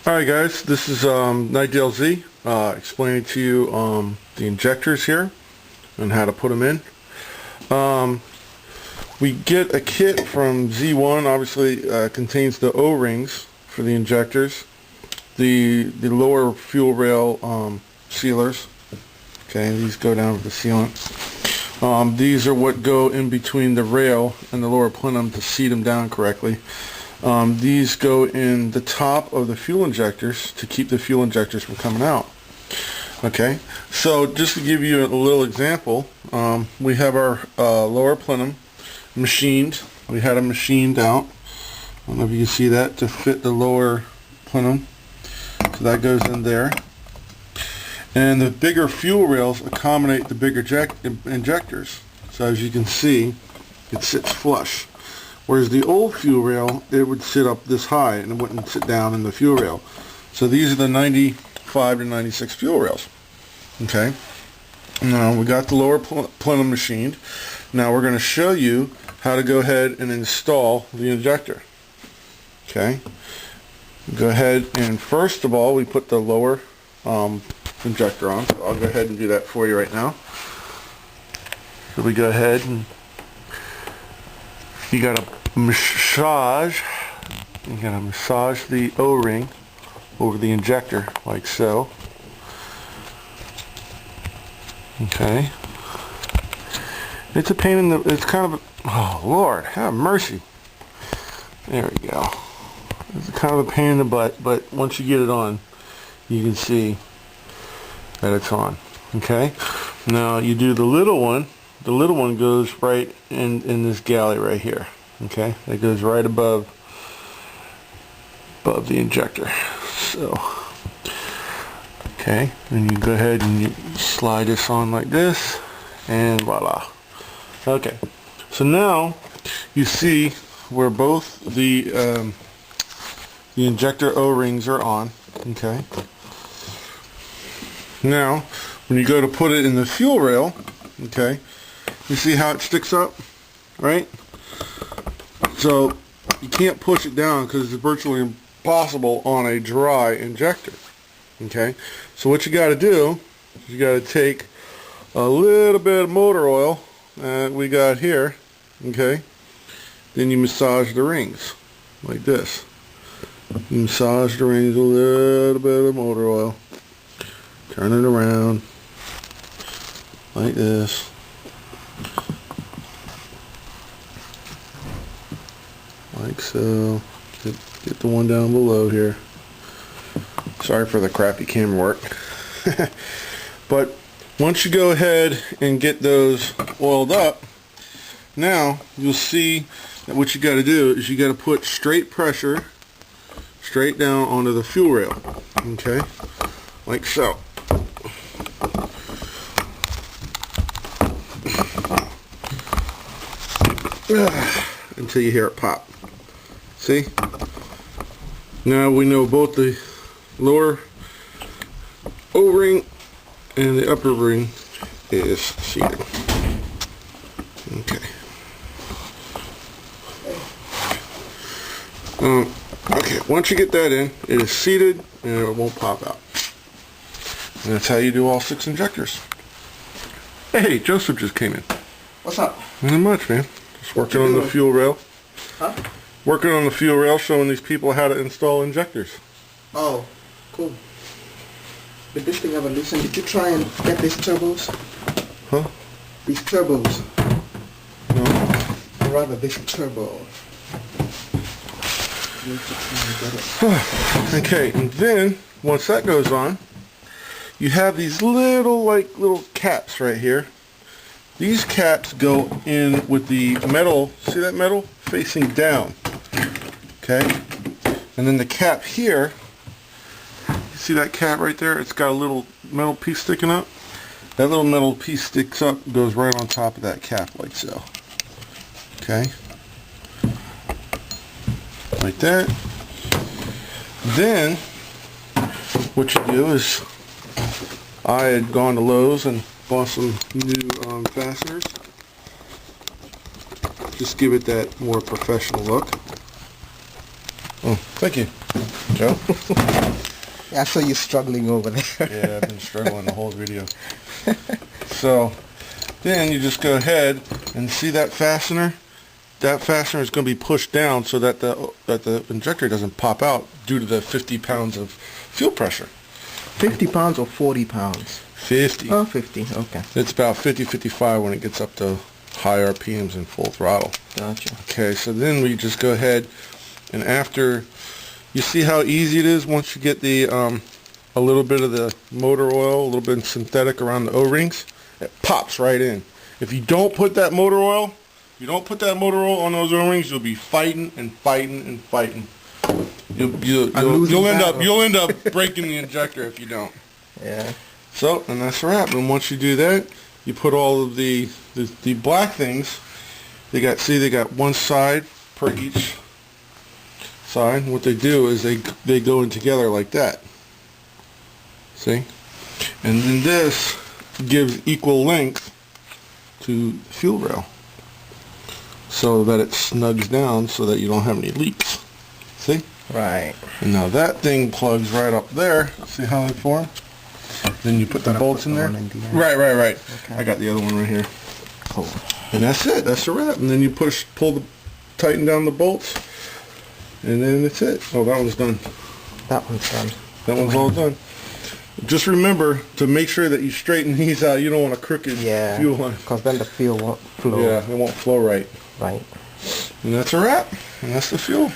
Alright guys, this is Nightdale Z explaining to you the injectors here and how to put them in. We get a kit from Z1, obviously contains the O-rings for the injectors, the lower fuel rail sealers. Okay, these go down to the sealant. These are what go in between the rail and the lower plenum to seat them down correctly. These go in the top of the fuel injectors to keep the fuel injectors from coming out. Okay, so just to give you a little example, we have our lower plenum machined. We had it machined out. I don't know if you can see that, to fit the lower plenum. So that goes in there. And the bigger fuel rails accommodate the bigger injectors. So as you can see, it sits flush. Whereas the old fuel rail, it would sit up this high and it wouldn't sit down in the fuel rail. So these are the 95 to 96 fuel rails. Okay. Now we got the lower plenum machined. Now we're going to show you how to go ahead and install the injector. Okay. Go ahead and first of all we put the lower injector on. So I'll go ahead and do that for you right now. So we go ahead and you gotta massage the O-ring over the injector like so. Okay. It's a pain in the, it's kind of a, oh Lord, have mercy. There we go. It's kind of a pain in the butt, but once you get it on, you can see that it's on. Okay. Now you do the little one. The little one goes right in this galley right here. Okay, that goes right above the injector. So, okay, and you go ahead and you slide this on like this, and voila. Okay, so now you see where both the injector O-rings are on. Okay. Now, when you go to put it in the fuel rail, okay, you see how it sticks up, right? So you can't push it down because it's virtually impossible on a dry injector. Okay, so what you got to do is you got to take a little bit of motor oil that we got here. Okay, then you massage the rings like this. You massage the rings with a little bit of motor oil. Turn it around like this. Like so. Get the one down below here. Sorry for the crappy camera work. But once you go ahead and get those oiled up, now you'll see that what you got to do is you got to put straight pressure straight down onto the fuel rail. Okay, like so. Until you hear it pop. See? Now we know both the lower O-ring and the upper ring is seated. Okay. Okay, once you get that in, it is seated and it won't pop out. And that's how you do all 6 injectors. Hey, Joseph just came in. What's up? Not much, man. Just working on the fuel rail. Huh? Working on the fuel rail, showing these people how to install injectors. Oh, cool. Did this thing ever loosen? Did you try and get these turbos? Huh? These turbos. No. Or rather, this turbo. You need to try and get it. Okay, and then once that goes on, you have these little caps right here. These caps go in with the metal, see that metal? Facing down. Okay? And then the cap here, you see that cap right there? It's got a little metal piece sticking up. That little metal piece sticks up, goes right on top of that cap like so. Okay? Like that. Then, what you do is, I had gone to Lowe's and bought some new fasteners. Just give it that more professional look. Oh, thank you. Joe? Yeah, I saw you struggling over there. Yeah, I've been struggling the whole video. So, then you just go ahead and see that fastener? That fastener is going to be pushed down so that the injector doesn't pop out due to the 50 pounds of fuel pressure. 50 pounds or 40 pounds? 50. Oh, 50, okay. It's about 50, 55 when it gets up to high RPMs and full throttle. Gotcha. Okay, so then we just go ahead and after, you see how easy it is once you get the a little bit of the motor oil, a little bit of synthetic around the O-rings, it pops right in. If you don't put that motor oil, on those O-rings, you'll be fighting and fighting and fighting. You'll end up breaking the injector if you don't. Yeah. So, and that's a wrap. And once you do that, you put all of the black things. They got one side per each side. What they do is they go in together like that. See? And then this gives equal length to the fuel rail, so that it snugs down so that you don't have any leaks. See? Right. And now that thing plugs right up there. See how they form? Then you put the bolts in there. Right. Okay. I got the other one right here. Cool. And that's it. That's a wrap. And then you tighten down the bolts, and then that's it. Oh, that one's done. That one's done. That one's all done. Just remember to make sure that you straighten these out. You don't want a crooked fuel line. Because then the fuel won't flow. Yeah, it won't flow right. Right. And that's a wrap. And that's the fuel.